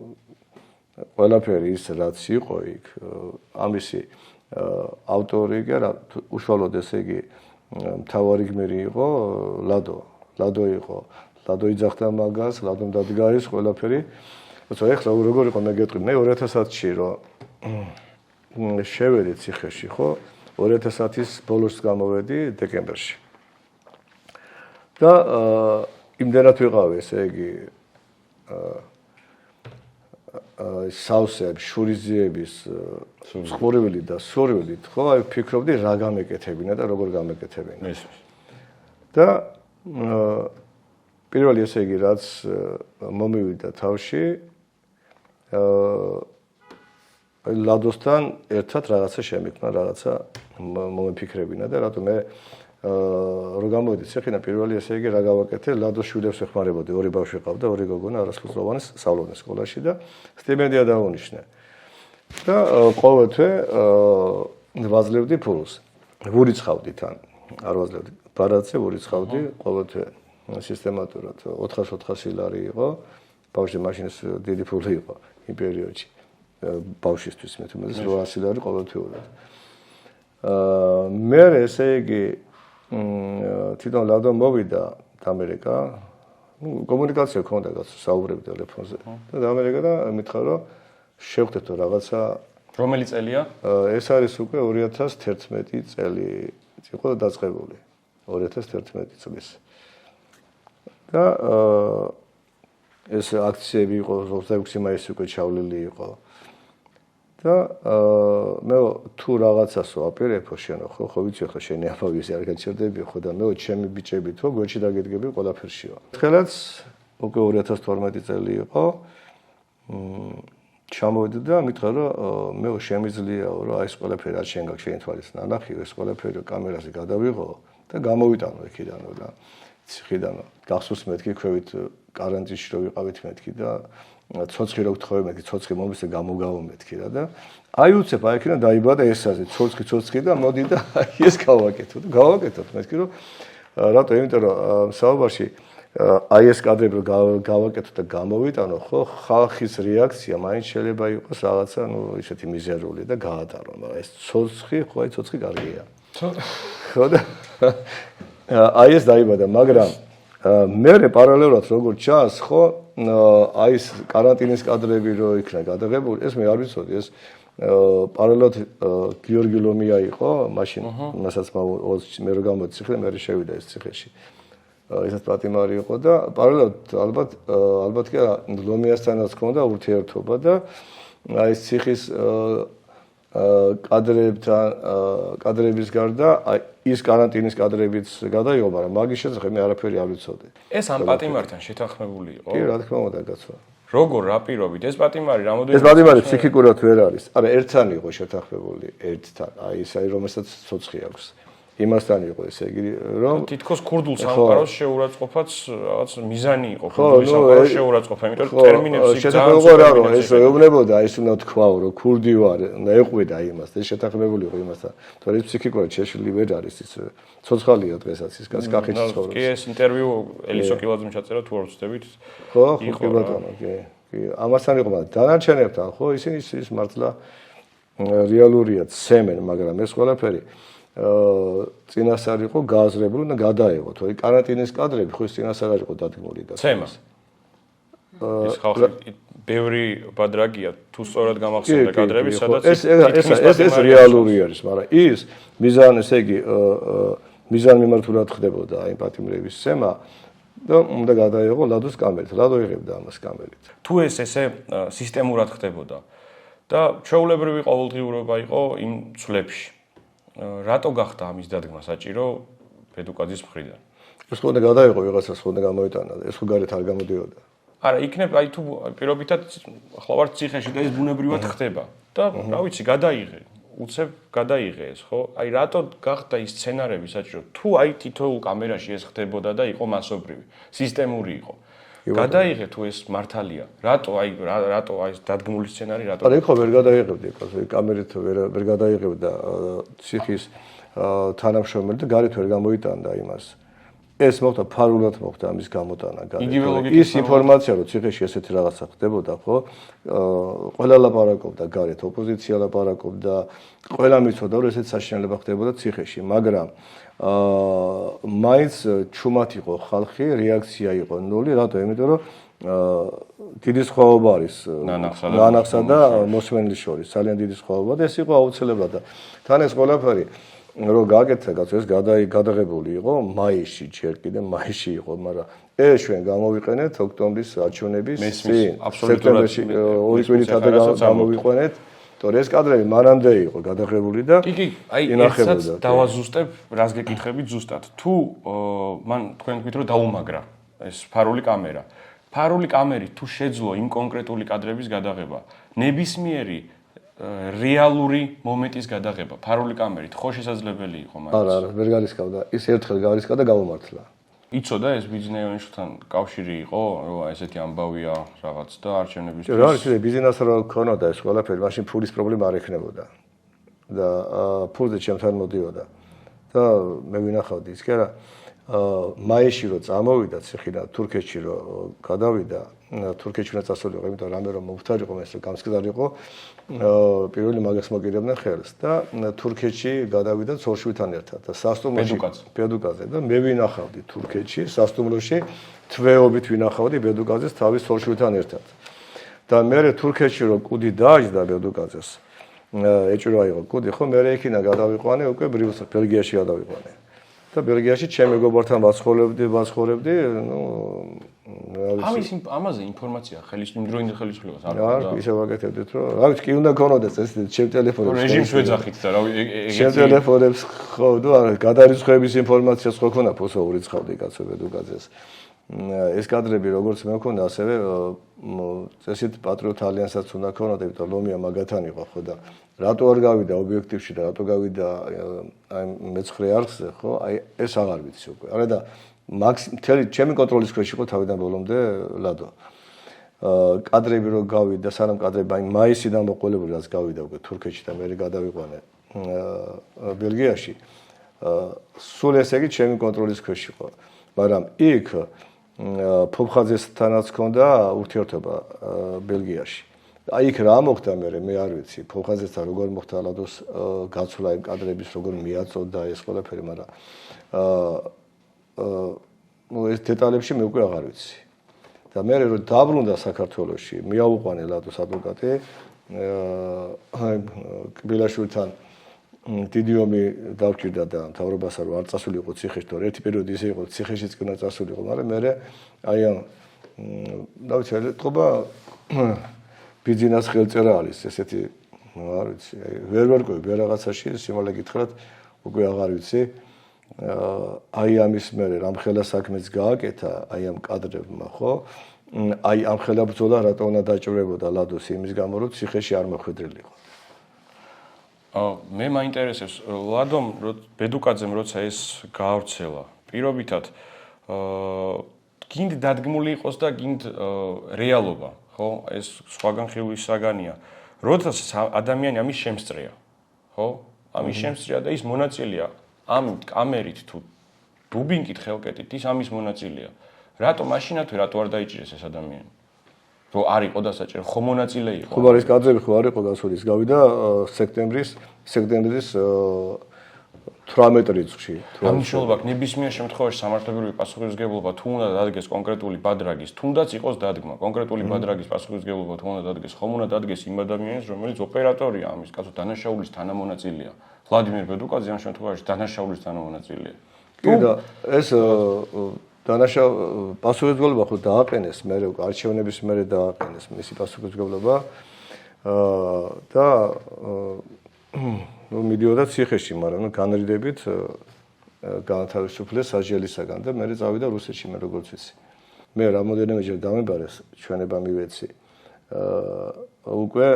ყველაფერი ის რაც იყო იქ ამისი ავტორი კი არა, უშუალოდ ესე იგი მთავარი გმირი იყო ლადო იყო, ლადო იძახდა მაგას, ლადომ დადგა ის ყველაფერი. თორე ეხლა როგორ იყო მე გეტყვი, მე 2010-ში რომ შევედი ციხეში, ხო? 2010-ის ბოლოს გამოვედი დეკემბერში. და იმდენად ვიყავი, ესე იგი სავსე, შურიზიების ცხოვრვილი და სურვილით, ხო, აი ვფიქრობდი რა გამეკეთებინა და როგორ გამეკეთებინა. და პირველი ესე იგი რაც მომივიდა თავში ლადოსთან ერთად რაღაცა შემიქმნა, რაღაცა მომიფიქრებინა და რატომ მე რო გამოვედი ციხიდან პირველი ესე იგი რა გავაკეთე, ლადოს შვილებს ეხმარებოდი, ორი ბავშვი ყავდა, ორი გოგონა არასრულოვანი სწავლობდნენ სკოლაში და სტიპენდია დაუნიშნე. და ყოველთვე ვაძლევდი ფულს. ვურიცხავდი თან, არ ვაძლევდი ბარათზე, ვურიცხავდი ყოველთვე სისტემატურად 400 ლარი იყო, ბავშვი მაშინ დიდი ფული იყო იმ პერიოდში. ბავშვისთვის მე თუმცა 800 ლარი ყოველთვიურად. მე ესე იგი თვითონ ლადო მოვიდა ამერიკა, კომუნიკაცია ქონდა კაცო, საუბრები ტელეფონზე. და ამერიკა და მითხრა რომ შევხვდეთო რაღაცა. რომელი წელია? ეს არის უკვე 2011 წელი იყო დაწყებული. 2011 წლის. და ეს აქციები იყო 26 მაისს უკვე ჩავლილი იყო. და მე თუ რაღაცას ვაპირებო შენო, ხო ვიცი ახლა შენი ამბავი არ გაჩერდებია, ხო და მე ჩემი ბიჭები თუ გვერდში დაგედგები ყველაფერშიო. ხელაც უკვე 2012 წელი იყო. ჩამოვედი და მითხრა რომ მე შემიძლიაო რომ აი ეს ყველაფერი რაც შენ გაქვს შენი თვალის ნანახი, ეს ყველაფერი კამერაზე გადავიღო და გამოვიტანო იქიდანო და ციხიდან გახსოვს მეთქი ქვევით კარანტინში რო ვიყავით მეთქი და ცოცხი რო გთხოვე მეთქი ცოცხი მომისე გამოგავო მეთქი რა და აი უცებ აი იქიდან დაიბადა ესაზე ცოცხი და მოდი და აი ეს გავაკეთო და გავაკეთოთ მეთქი რომ რატო იმიტომ რომ საუბარში აი ეს კადრები გავაკეთო და გამოვიტანო ხო ხალხის რეაქცია მაინც შეიძლება იყოს რაღაცა ნუ ისეთი მიზერული და გაატარო მაგრამ ეს ცოცხი ხო აი ცოცხი კარგია ხო და აი ეს დაიბადა მაგრამ მე პარალელურად როგორც ჩანს, ხო, აი ეს каранტინის კადრები რო იქნა გადაღებული, ეს მე არ ვიცოდი, ეს პარალელურად გიორგი ლომია იყო, მაშინ მასაც მე რო გამოდი ციხე, მე შევიდა ეს ციხეში. ესაც პატიმარი იყო და პარალელურად ალბათ კი ლომიასთანაც ჰქონდა ურთიერთობა და აი ეს ციხის კადრების გარდა ის каранტინის კადრებიც გადაიღო, მაგრამ მაგის შესახებ მე არაფერი არ ვიცოდი. ეს ამ პატიმართან შეთანხმებული იყო? კი, რა თქმა უნდა, კაცო. როგორ რა პირობით? ეს პატიმარი რამოდენიმე ეს პატიმარი ფსიქიკურად ვერ არის. არა, ერთთან იყო შეთანხმებული, ერთთან. აი ეს რომელსაც ცოცხი აქვს. იმასთან იყო ესე იგი, რომ თითქოს ქურდულ სამყაროს შეურაცხყოფაც რაღაც მიზანი იყო ქურდული სამყაროს შეურაცხყოფა, იმიტომ რომ ტერმინებს შეთანხმებული რა, ეს ეუბნებოდა, ეს უნდა თქვაო, რომ ქურდი ვარ, უნდა ეყვიდა იმას, ეს შეთანხმებული იყო იმასთან. თორე ის ფსიქიკურად შეშლილი ვერ არის ის ცოცხალია დღესაც ის კახეთში ცხოვრობს. კი, ეს ინტერვიუ ელისო კილაძემ ჩაწერა თუ არ ვცდებით. ხო, კი ბატონო, კი. ამასთან იყო, მაგრამ დანარჩენებთან ხო, ისინი ის მართლა რეალურია ცემენ, მაგრამ ეს ყველაფერი წინასწარ იყო გააზრებული და გადაეღო. თორე каранტინის კადრები ხო ის წინასწარ არ იყო დადგმული და ცემა. ეს ხალხი ბევრი ბადრაგია თუ სწორად გამახსენდა კადრები, სადაც ეს რეალური არის, მაგრამ ის მიზანი, ესე იგი, მიზანმიმართულად ხდებოდა აი პატიმრების ცემა და უნდა გადაეღო ლადოს კამერით. ლადო იღებდა ამას კამერით. თუ ესე სისტემურად ხდებოდა და ჩვეულებრივი ყოველდღიურობა იყო იმ წლებში. რატო გახდა ამის დადგმა საჭირო ბედუკაძის მხრიდან? ეს ხო უნდა გადაიღო ვიღაცას, ხო უნდა გამოიტანა, ეს ხო გარეთ არ გამოდიოდა. არა, იქნებ აი თუ პირობითად ახლა ვარ ციხეში და ეს ბუნებრივად ხდება და რა ვიცი, გადაიღე, უცებ გადაიღე ეს, ხო? აი რატო გახდა ის სცენარები საჭირო? თუ აი თითოეულ კამერაში ეს ხდებოდა და იყო მასობრივი, სისტემური იყო. გადაიღე თუ ეს მართალია. რატო ეს დადგმული სცენარი რატო? არა, ხო ვერ გადაიღებდი, კამერით ვერ გადაიღებდა ციხის თანამშრომელი და გარეთ ვერ გამოიტანდა იმას. ეს მოხდა ფარულად მოხდა ამის გამოტანა გარეთ. ის ინფორმაცია რომ ციხეში ესეთი რაღაცა ხდებოდა, ხო? ყველა ლაპარაკობდა გარეთ, ოპოზიცია ლაპარაკობდა, ყველა მიცოდა რომ ესეთი საშინელება ხდებოდა ციხეში, მაგრამ მაინც ჩუმად იყო ხალხი, რეაქცია იყო ნული, რატო? იმიტომ რომ დიდი სხვაობა არის ნანახსა და მოსმენლის შორის, ძალიან დიდი სხვაობა და ეს იყო აუცილებლად და თან ეს ყველაფერი რომ გააკეთა, კაცო, ეს გადაღებული იყო მაისში, ჯერ კიდე მაისში იყო, მაგრამ ეს ჩვენ გამოვიყენეთ ოქტომბრის არჩევნების წინ, სექტემბერში 2 კვირით ადრე გამოვიყენეთ. თორე ეს კადრები მანამდე იყო გადაღებული და კი, აი ერთსაც დავაზუსტებ, რას გეკითხებით ზუსტად. თუ მან თქვენ თქვით რომ დაუმაგრა ეს ფარული კამერა. ფარული კამერით თუ შეძლო იმ კონკრეტული კადრების გადაღება, ნებისმიერი რეალური მომენტის გადაღება ფარული კამერით ხო შესაძლებელი იყო მაგას? არა, ვერ გარისკავდა. ის ერთხელ გარისკა და გამომართლა. იცოდა ეს ბიზნესთან კავშირი იყო, რომ ესეთი ამბავია რაღაც და არჩევნებისთვის. რა არის, ბიზნესს რო ქონოდა ეს ყველაფერი, მაშინ ფულის პრობლემა არ ექნებოდა. და ფულზე ჩემთან მოდიოდა. და მე ვინახავდი ის კი არა, მაისში რო წამოვიდა ციხიდან თურქეთში რო გადავიდა, თურქეთში უნდა წასულიყო, იმიტომ რომ რამე რომ მომხდარიყო, ეს გამსკდარიყო, პირველი მაგას მოკიდებდნენ ხელს და თურქეთში გადავიდა ცოლშვილთან ერთად და სასტუმროში ბედუკაძე და მე ვინახავდი თურქეთში სასტუმროში თვეობით ვინახავდი ბედუკაძეს თავის ცოლშვილთან ერთად და მე თურქეთში რო კუდი დააჯდა ბედუკაძეს ეჭვრა იყო კუდი ხო მე იქინა გადავიყვანე უკვე ბელგიაში გადავიყვანე და ბელგიაში ჩემ მეგობართან ვაცხოვრებდი ამაზე ინფორმაცია იმდროინდელ ხელისუფლებას არ აქვს. რა, ისე ვაკეთებდით, რომ რა ვიცი, კი უნდა ქონოდეს ეს ჩემ ტელეფონებში. რეჟიმს ვეძახით და რა ჩემ ტელეფონებს ხო, ანუ გადარიცხების ინფორმაციას ხო ქონა ფოსო ურიცხავდი კაცო ბედუკაძეს. ეს კადრები როგორც მე მქონდა, ასევე წესით პატრიოტ ალიანსსაც უნდა ქონოდა, იმიტომ რომ ლომია მაგათან იყო ხო და რატო არ გავიდა ობიექტივში და რატო გავიდა აი მეცხრე არხზე, ხო? აი ეს აღარ ვიცი უკვე. არა და მთელი ჩემი კონტროლის ქვეშ იყო თავიდან ბოლომდე ლადო. კადრები რო გავიდა, სანამ კადრები აი მაისიდან მოყოლებული რაც გავიდა უკვე თურქეთში და მე გადავიყვანე ბელგიაში. სულ ესე იგი ჩემი კონტროლის ქვეშ იყო. მაგრამ იქ ფობხაძესთანაც ჰქონდა ურთიერთობა ბელგიაში. აი იქ რა მოხდა მე არ ვიცი. ფობხაძესთან როგორ მოხდა ლადოს გაცვლა იმ კადრების როგორ მიაწოდა ეს ყველაფერი, მაგრამ ეს დეტალებში მე უკვე აღარ ვიცი. და მე რომ დაბრუნდა საქართველოში, მიაუყვანე ლადოს ადვოკატი კბილაშვილთან დიდი ომი დავჭირდა და მთავრობასა რომ არ წასულიყო ციხეში, თორე ერთი პერიოდი ისე იყო ციხეშიც კი უნდა წასულიყო, მაგრამ მე აი ამ დავიცი ეთყობა ბიძინას ხელწერა არის ესეთი არ ვიცი, ვერ ვარკვევი რაღაცაში სიმართლე გითხრათ უკვე აღარ ვიცი. აი ამის მერე რამხელა საქმეც გააკეთა აი ამ კადრებმა, ხო? აი ამ ხელა ბრძოლა რატო უნდა დაჭრებოდა ლადოს იმის გამო რომ ციხეში არ მოხვედრილიყო. მე მაინტერესებს ლადომ ბედუკაძემ როცა ეს გაავრცელა პირობითად გინდ დადგმული იყოს და გინდ რეალობა, ხო? ეს სხვაგან ხილვის საგანია. როცა ადამიანი ამის შემსწრეა, ხო? ამის შემსწრეა და ის მონაწილეა ამ კამერით თუ დუბინკით ხელკეტით ის ამის მონაწილეა. რატო მაშინათვე რატო არ დაიჭირეს ეს ადამიანი? რო არ იყო დასაჭირო, ხო მონაწილე იყო. ხო, არის კადრები ხო არ იყო გასულის. გავიდა სექტემბრის 18 რიცხვში. ამ მნიშვნელობა ნებისმიერ შემთხვევაში სამართლებრივი პასუხისმგებლობა თუ უნდა დადგეს კონკრეტული ბადრაგის, თუნდაც იყოს დადგმა, კონკრეტული ბადრაგის პასუხისმგებლობა თუ უნდა დადგეს, ხომ უნდა დადგეს იმ ადამიანის, რომელიც ოპერატორია ამის, კაცო დანაშაულის თანამონაწილეა. ვლადიმერ ბედუკაძე ამ შემთხვევაში დანაშაულის თანამონაწილეა. კი და ეს პასუხისმგებლობა ხო დააყენეს მე არჩევნების მერე დააყენეს მისი პასუხისმგებლობა და ნუ მიდიოდა ციხეში, მაგრამ განრიდებით განათავისუფლეს საჯელისაგან და მე წავიდა რუსეთში მე როგორც ვიცი. მე რამოდენიმეჯერ გამებარეს ჩვენება მივეცი უკვე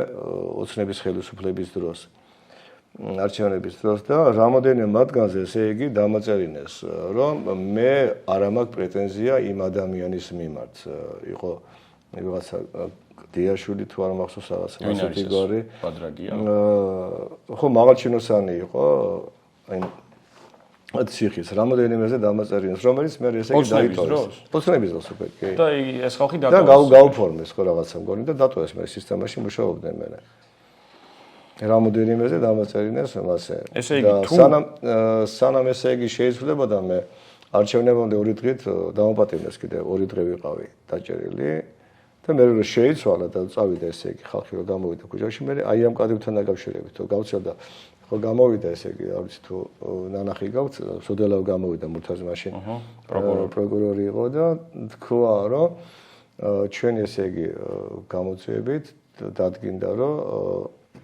ოცნების ხელისუფლების დროს არჩევნების დროს და რამოდენიმე მათგანზე ესე იგი დამაწერინეს რომ მე არ მაქვს პრეტენზია იმ ადამიანის მიმართ იყო ვიღაცა დიაშვილი თუ არ მახსოვს რაღაცა ასეთი გვარი ბადრაგია ხო მაღალჩინოსანი იყო აი ციხის რამოდენიმეზე დამაწერინეს რომელიც მე ესე იგი დაიტოვეს ოცნების დროს უკვე კი და ეს ხალხი დატოვეს და გაუფორმეს ხო რაღაცა მგონი და დატოვეს მე სისტემაში მუშაობდნენ მე რამოდენიმეზე დამაწერინეს მასე ესე იგი თუ სანამ ესე იგი შეიცვლებოდა მე არჩევნებამდე 2 დღით დამოპატიმრეს კიდე 2 დღე ვიყავი დაჭერილი და მე რომ შეიცვალა და წავიდა ესე იგი ხალხი რომ გამოვიდა ქუჩაში მე აი ამ კადრებთან დაკავშირებით რომ გავცელდა ხო გამოვიდა ესე იგი არ ვიცი თუ ნანახი გავცელდა სოდელავ გამოვიდა მურთაზ მაშინ პროკურორი იყო და თქვა რომ ჩვენ ესე იგი გამოძიებით დადგინდა რომ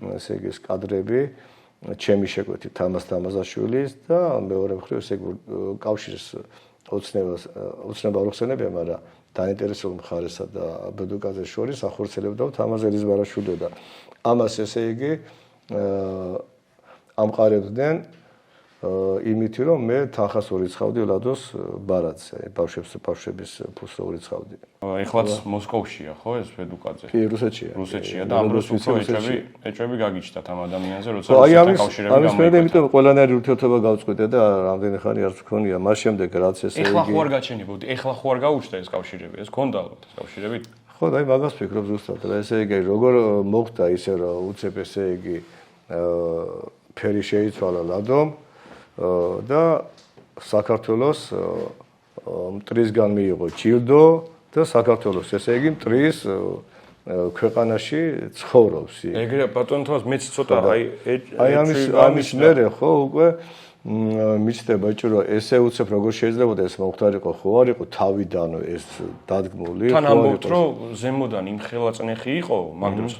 ესე იგი ეს კადრები ჩემი შეკვეთით თამას თამაზაშვილის და მეორე მხრივ ესე იგი კავშირის ოცნება არ ხსენებია, მაგრამ დაინტერესებულ მხარესა და ბედუკაძეს შორის ახორციელებდა თამაზ ელიზბარაშვილი და ამას ესე იგი ამყარებდნენ იმითი რომ მე თანხას ურიცხავდი ლადოს ბარათზე, ბავშვების ფულს ურიცხავდი. ეხლაც მოსკოვშია, ხო ეს ბედუკაძე? კი, რუსეთშია. რუსეთშია და ამ დროს უფრო ეჭვები გაგიჩნდათ ამ ადამიანზე, როცა რუსეთთან კავშირები გამოვიდა. ამის მერე იმიტომ ყველანაირი ურთიერთობა გავწყვიტე და რამდენი ხანი არც მქონია. მას შემდეგ რაც ესე იგი ეხლა ხო არ გაჩენებოდი, ეხლა ხო არ გაუჩნდა ეს კავშირები, ეს ქონდა ალბათ ეს კავშირები? ხო, და მაგას ფიქრობ ზუსტად, და ესე იგი როგორ მოხდა ისე რომ უცებ ესე იგი ფერი შეიცვალა ლადომ და საქართველოს მტრისგან მიიღო ჯილდო და საქართველოს ესე იგი მტრის ქვეყანაში ცხოვრობს. ეგრე ბატონო თავს მეც ცოტა აი ამის მერე ხო უკვე მიჩნდება რომ ესე უცებ როგორ შეიძლება ეს მოხდარიყო ხო არ იყო თავიდან ეს დადგმული თან ამბობთ რომ ზემოდან იმ ხელაწნეხი იყო მაგ დროს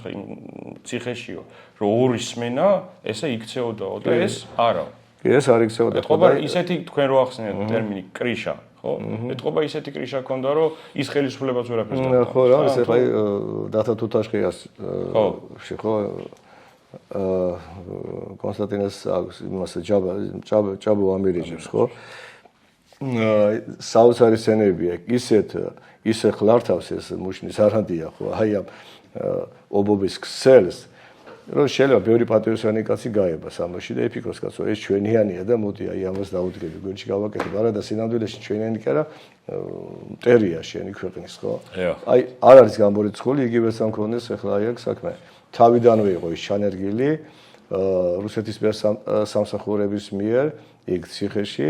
ციხეშიო რომ ორი სმენა ესე იქცეოდაო და ეს არა ეს არ იქცეოდა ეთყობა ისეთი თქვენ რო ახსენეთ ტერმინი კრიშა ხო ეთყობა ისეთი კრიშა ქონდა რომ ის ხელისუფლებას ვერაფერს და ხო რა ეს აი დათა თუთაშხიას ხო კონსტანტინეს იმას ჯაბო ამირიჯებს ხო საოცარი სცენებია ისე ხლართავს ეს მუშნის არანდია ხო აი ამ ობობის ქსელს რომ შეიძლება ბევრი პატრიოტიანი კაცი გაება სამოში და იფიქროს კაცო ეს ჩვენიანია და მოდი აი ამას დაუდგები გვერდში გავაკეთებ არა და სინამდვილეში ჩვენიანი კი არა მტერია შენი ქვეყნის ხო აი არ არის გამორიცხული იგივე სამქონდეს ახლა აი აქ საქმე თავიდანვე იყო ის ჩანერგილი რუსეთის სამსახურების მიერ იქ ციხეში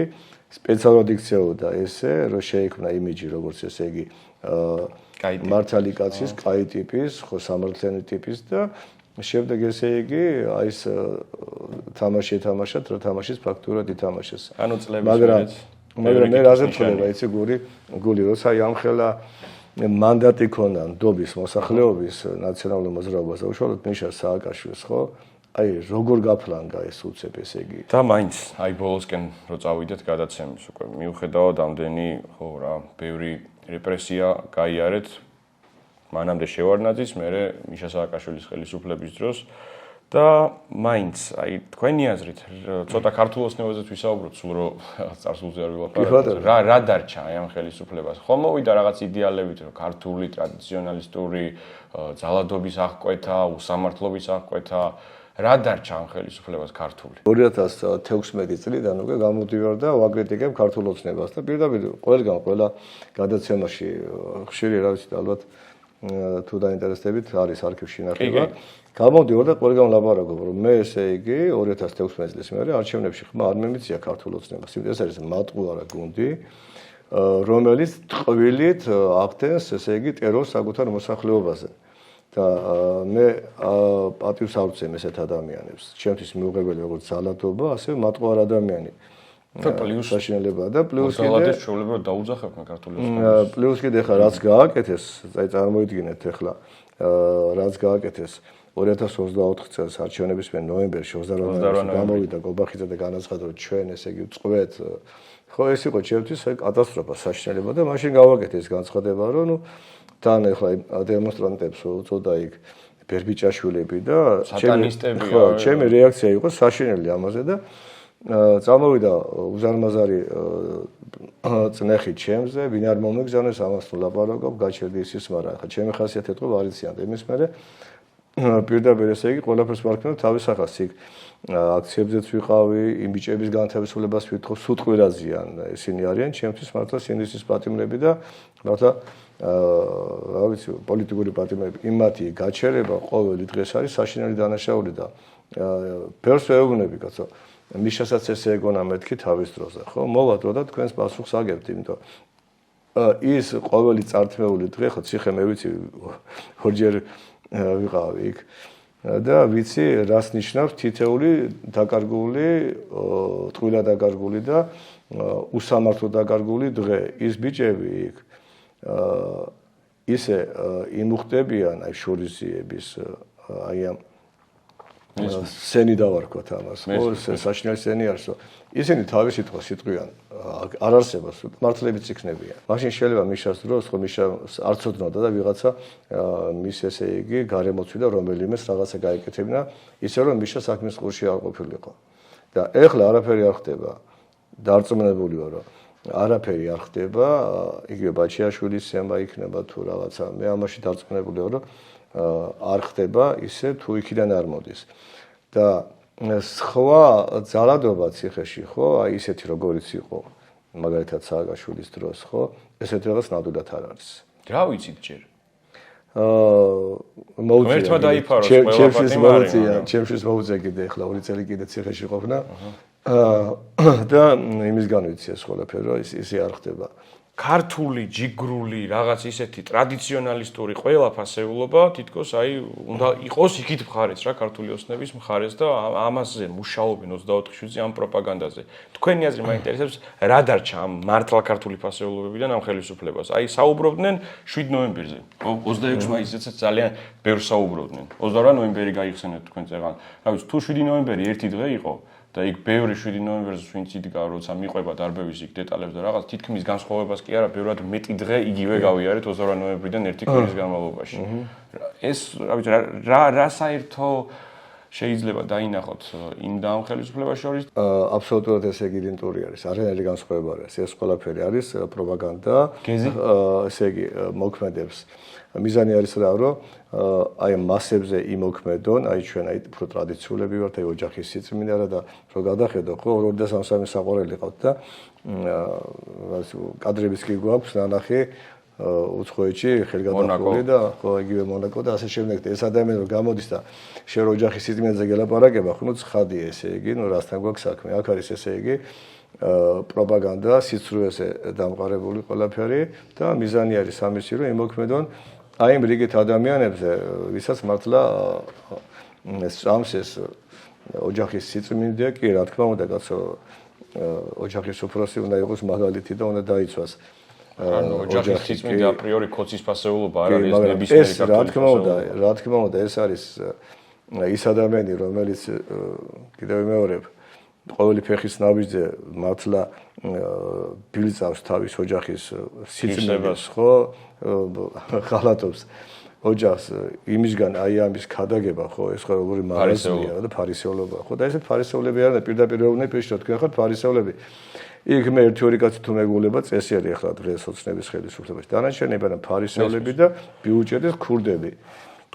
სპეციალურად იქცეოდა ესე, რომ შეიქმნა იმიჯი, როგორც ესე იგი მართალი კაცის, კაი ტიპის, ხო სამართლიანი ტიპის და შემდეგ ესე იგი აი ეს თამაში ეთამაშათ, რა თამაშის ფაქტურად ითამაშეს. ანუ წლების მაგრამ მე რაზე ვთვლება, იცი გული, როცა ამხელა მანდატი ქონდა ნდობის მოსახლეობის ნაციონალურ მოძრაობას, უშუალოდ მიშა სააკაშვილს, ხო? აი როგორ გაფლანგა ეს უცებ ესე იგი. და მაინც აი ბოლოსკენ რო წავიდეთ გადაცემის უკვე მიუხედავად ამდენი ხო რა, ბევრი რეპრესია გაიარეთ მანამდე შევარდნაძის, მერე მიშა სააკაშვილის ხელისუფლების დროს და მაინც აი თქვენი აზრით ცოტა ქართულ ოცნებაზეც ვისაუბროთ, სულ რომ წარსულზე არ ვილაპარაკოთ. რა დარჩა აი ამ ხელისუფლებას? ხომ მოვიდა რაღაც იდეალებით, რომ ქართული ტრადიციონალისტური ძალადობის აღკვეთა, უსამართლობის აღკვეთა რა დარჩა ამ ხელისუფლებას ქართული? 2016 წლიდან უკვე გამოდივარ და ვაკრიტიკებ ქართულ ოცნებას და პირდაპირ ყველა გადაცემაში ხშირი რა ვიცი ალბათ თუ დაინტერესდებით არის არქივში ნახება. გამოდივარ და ყველგან ვლაპარაკობ, რომ მე ესე იგი 2016 წლის მერე არჩევნებში ხმა არ მემიწია ქართულ ოცნებას. ეს არის მატყუარა გუნდი, რომელიც ტყვილით ახდენს ესე იგი ტერორს საკუთარ მოსახლეობაზე. და მე პატივს ავწევ ესეთ ადამიანებს. ჩემთვის მიუღებელი როგორც ძალადობა, ასევე მატყუარ ადამიანი. და პლუს საშინელება და პლუს კიდე ძალადობის ჩვეულებრივ დაუძახებენ ქართული ოცნებას. პლუს კიდე ხა რაც გააკეთეს, აი წარმოიდგინეთ ახლა რაც გააკეთეს 2024 წელს არჩევნების მე ნოემბერში 28-ში გამოვიდა გობახიძე და განაცხადა რომ ჩვენ ესე იგი წყვეთ ხო ეს იყო ჩემთვის კატასტროფა საშინელება და მაშინ გავაკეთე ეს განცხადება რომ ნუ თან ახლა დემონსტრანტებს უწოდა იქ ბერბიჭაშვილები და სატანისტები ჩემი რეაქცია იყო საშინელი ამაზე და წამოვიდა უზარმაზარი წნეხი ჩემზე ვინ არ მომეგზავნეს ამას თუ ლაპარაკობ გაჩერდი ის მაგრამ ხა ჩემი ხასიათი ეთქვა არიციან და იმის მერე პირდაპირ ესე იგი ყველაფერს ვარქმევ თავის ახალს იქ აქციებზეც ვიყავი იმ ბიჭების განთავისუფლებას ვითხოვ სუტყვირაზიან ისინი არიან ჩემთვის მართლა სინდისის პატიმრები და მართლა რა ვიცი პოლიტიკური პატიმრები იმათი გაჩერება ყოველი დღეს არის საშინელი დანაშაული და ფერს ვეუბნები კაცო მიშასაც ესე ეგონა მეთქი თავის დროზე ხო მოვატო და თქვენს პასუხს აგებთ იმიტომ ის ყოველი წართმეული დღე ხო ციხე მე ვიცი ორჯერ ვიყავი იქ და ვიცი რას ნიშნავს თითეული დაკარგული ტყუილა დაკარგული და უსამართლო დაკარგული დღე ის ბიჭები იქ ისე იმუხტებიან აი შორისიების აი ამ სენი დავარქვათ ამას ხო საშინელი სენი არსო ისინი თავის სიტყვას იტყვიან არ არსებობს მართლებიც იქნებიან მაშინ შეიძლება მიშას დროს ხო მიშა არ ცოდნოდა და ვიღაცა მის ესე იგი გარემოცვიდა რომელიმეს რაღაცა გაეკეთებინა ისე რომ მიშა საქმის ყურში არ ყოფილიყო და ეხლა არაფერი არ ხდება დარწმუნებული ვარ რომ არაფერი არ ხდება იგივე ბაჩიაშვილის სიამბა იქნება თუ რაღაცა მე ამაში დარწმუნებული ვარ რომ არ ხდება ისე თუ იქიდან არ მოდის და სხვა ძალადობა ციხეში ხო აი ისეთი როგორიც იყო მაგალითად სააკაშვილის დროს ხო ესეთ რაღაც ნამდვილად არ არის რა ვიცით ჯერ მოუწია დაიფაროს ჩემშიც მოუწია კიდე ახლა 2 წელი კიდე ციხეში ყოფნა და იმისგან ვიცი ეს ყველაფერი რომ ისე არ ხდება ქართული ჯიგრული რაღაც ისეთი ტრადიციონალისტური ყველა ფასეულობა თითქოს აი უნდა იყოს იქით მხარეც რა ქართული ოცნების მხარეც და ამაზე მუშაობენ 24 შვიდზე ამ პროპაგანდაზე თქვენი აზრი მაინტერესებს რა დარჩა ამ მართლა ქართული ფასეულობებიდან ამ ხელისუფლებას აი საუბრობდნენ 7 ნოემბერზე 26 მაისზეც ძალიან ბევრ საუბრობდნენ 28 ნოემბერი გაიხსენეთ თქვენ წეგან რა ვიცი თუ 7 ნოემბერი ერთი დღე იყო და იქ ბევრი 7 ნოემბერს ვინც იდგა როცა მიყვება დარბევის იქ დეტალებს და რაღაც თითქმის განსხვავებას კი არა ბევრად მეტი დღე იგივე გავიარეთ 28 ნოემბრიდან ერთი კვირის განმავლობაში ეს რა ვიცი რა საერთო შეიძლება დაინახოთ იმ და ამ ხელისუფლებას შორის აბსოლუტურად ეს იდენტური არის არანაირი განსხვავება არ არის ეს ყველაფერი არის პროპაგანდა ესე იგი მოქმედებს მიზანი არის რა რომ აი მასებზე იმოქმედონ აი ჩვენ აი უფრო ტრადიციულები ვართ აი ოჯახის სიწმინდე არა და რო გადახედო ხო 2-3 საყვარელი ყავთ და კადრებიც კი გვაქვს ნანახი უცხოეთში ხელგადასავლები და ხო იგივე მონაკო და ასე შემდეგ და ეს ადამიანი რომ გამოდის და შენ ოჯახის სიწმინდეზე გელაპარაკება ხო ნუ ცხადია ესე იგი ნუ რასთან გვაქვს საქმე აქ არის ესე იგი პროპაგანდა, სიცრუეზე დამყარებული ყველაფერი და მიზანი არის ამისი, რომ იმოქმედონ აი იმ რიგით ადამიანებზე, ვისაც მართლა სწამს ეს ოჯახის სიწმინდე კი, რა თქმა უნდა, კაცო, ოჯახის უფროსი უნდა იყოს მაგალითი და უნდა დაიცვას. ანუ ოჯახის სიწმინდე აპრიორი ქოცის ფასეულობა არ არის ნებისმიერი ეს რა თქმა უნდა, ეს არის ის ადამიანი, რომელიც კიდევ მეორებ ყოველი ფეხის ნაბიჯზე მართლა ბილწავს თავის ოჯახის სიწმინდეს, ხო? ხალათობს ოჯახს იმისგან აი ამის ქადაგება, ხო? ეს ხო როგორი მარაზმია და ფარისეულობა, ხო? და ესეთ ფარისეულები არიან, პირდაპირ ეუბნები პირში, თქვენ ხართ ფარისეულები. იქ მე ერთი ორი კაცი თუ მეგულება წესი არის ახლა დღეს ოცნების ხელისუფლებაში. დანარჩენები არიან ფარისეულები და ბიუჯეტის ქურდები.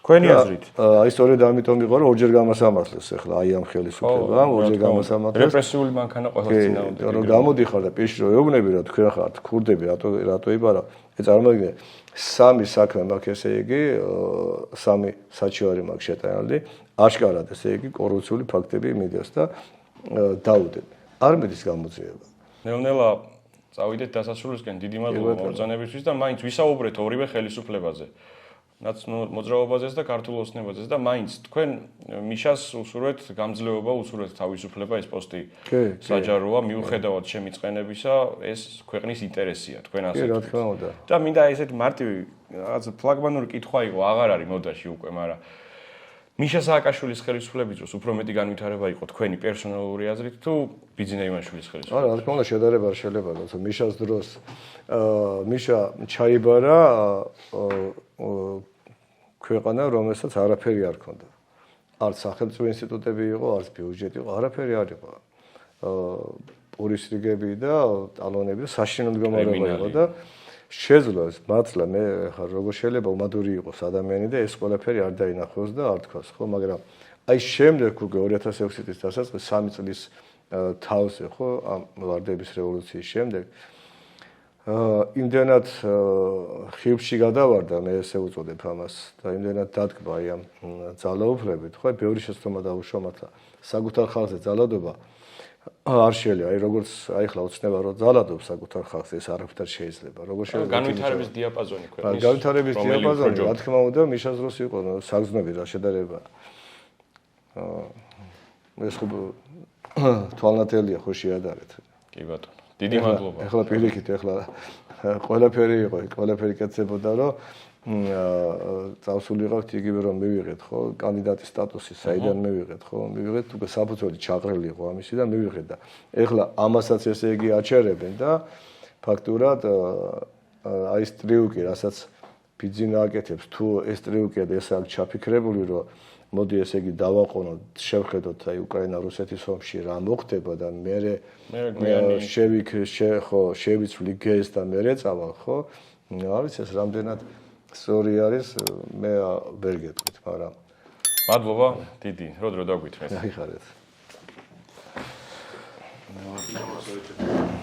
თქვენი აზრით. აი სწორედ ამიტომ იყო რომ ორჯერ გამასამართლეს ახლა აი ამ ხელისუფლებამ, ორჯერ გამასამართლეს. რეპრესიული მანქანა ყველა წინააღმდეგ. რომ გამოდიხარ და პირში რომ ეუბნები რომ თქვენ ხართ ქურდები, რატო იბარა? ეს წარმოგიდგენთ, სამი საქმე მაქვს, ესე იგი, სამი საჩივარი მაქვს შეტანილი, აშკარად ესე იგი კორუფციული ფაქტები მიდევს და დაუდენ. არ მიდის გამოძიება. ნელ-ნელა წავიდეთ დასასრულისკენ, დიდი მადლობა მობრძანებისთვის და მაინც ვისაუბრეთ ორივე ხელისუფლებაზე. მოძრაობაზეც და ქართულ ოცნებაზეც და მაინც თქვენ მიშას უსურვეთ გამძლეობა, უსურვეთ თავისუფლება, ეს პოსტი საჯაროა, მიუხედავად ჩემი წყენებისა, ეს ქვეყნის ინტერესია, თქვენ ასე. კი, რა თქმა უნდა. და მინდა ესეთი მარტივი რაღაც ფლაგმანური კითხვა იყო, აღარ არის მოდაში უკვე, მაგრამ მიშა სააკაშვილის ხელისუფლების დროს უფრო მეტი განვითარება იყო თქვენი პერსონალური აზრით თუ ბიძინა იმაშვილის ხელისუფლების? არა, რა თქმა უნდა, შედარება არ შეიძლება, როცა მიშას დროს მიშა ჩაიბარა ქვეყანა, რომელსაც არაფერი არ ქონდა. არც სახელმწიფო ინსტიტუტები იყო, არც ბიუჯეტი იყო, არაფერი არ იყო. პურის რიგები და ტალონები და საშინო მდგომარეობა იყო და შეძლო ეს მართლა მე ხარ როგორ შეიძლება უმადური იყოს ადამიანი და ეს ყველაფერი არ დაინახოს და არ თქვას, ხო, მაგრამ აი შემდეგ უკვე 2006 წლის დასაწყისში 3 წლის თავზე, ხო, ამ ვარდების რევოლუციის შემდეგ იმდენად ხიბში გადავარდა, მე ესე უწოდებ ამას და იმდენად დადგმა აი ამ ძალაუფლებით, ხო, ბევრი შეცდომა დაუშვა მართლა საკუთარ ხალხზე ძალადობა არ შეიძლება, აი როგორც აი ხლა ოცნება რომ ძალადობს საკუთარ ხალხს, ეს არაფერ შეიძლება. როგორ შეიძლება განვითარების დიაპაზონი ქვეყნის. განვითარების დიაპაზონი, რა თქმა უნდა, მიშას დროს იყო საგზნები რა შედარება. ეს ხო თვალნათელია ხო შეადარეთ. კი ბატონო. დიდი მადლობა. ეხლა პირიქით, ეხლა ყველაფერი იყო, ყველაფერი კეთდებოდა, რომ წავსულიყავთ იგივე რომ მივიღეთ, ხო, კანდიდატის სტატუსი, საიდან მივიღეთ, ხო, მივიღეთ, უკვე საფუძველი ჩაყრილი იყო ამისი და მივიღეთ და ეხლა ამასაც ესე იგი აჩერებენ და ფაქტურად აი ეს ტრიუკი, რასაც ბიძინა აკეთებს, თუ ეს ტრიუკია და ეს აქვს ჩაფიქრებული, რომ მოდი ესე იგი დავაყოვნოთ, შევხედოთ აი უკრაინა-რუსეთის ომში რა მოხდება და მე შევიცვლი გეს და მე წავალ, ხო? არის ეს რამდენად სწორი არის, მე ვერ გეტყვით, მაგრამ მადლობა, დიდი, რო დაგვითხრეს. აი ხარეთ.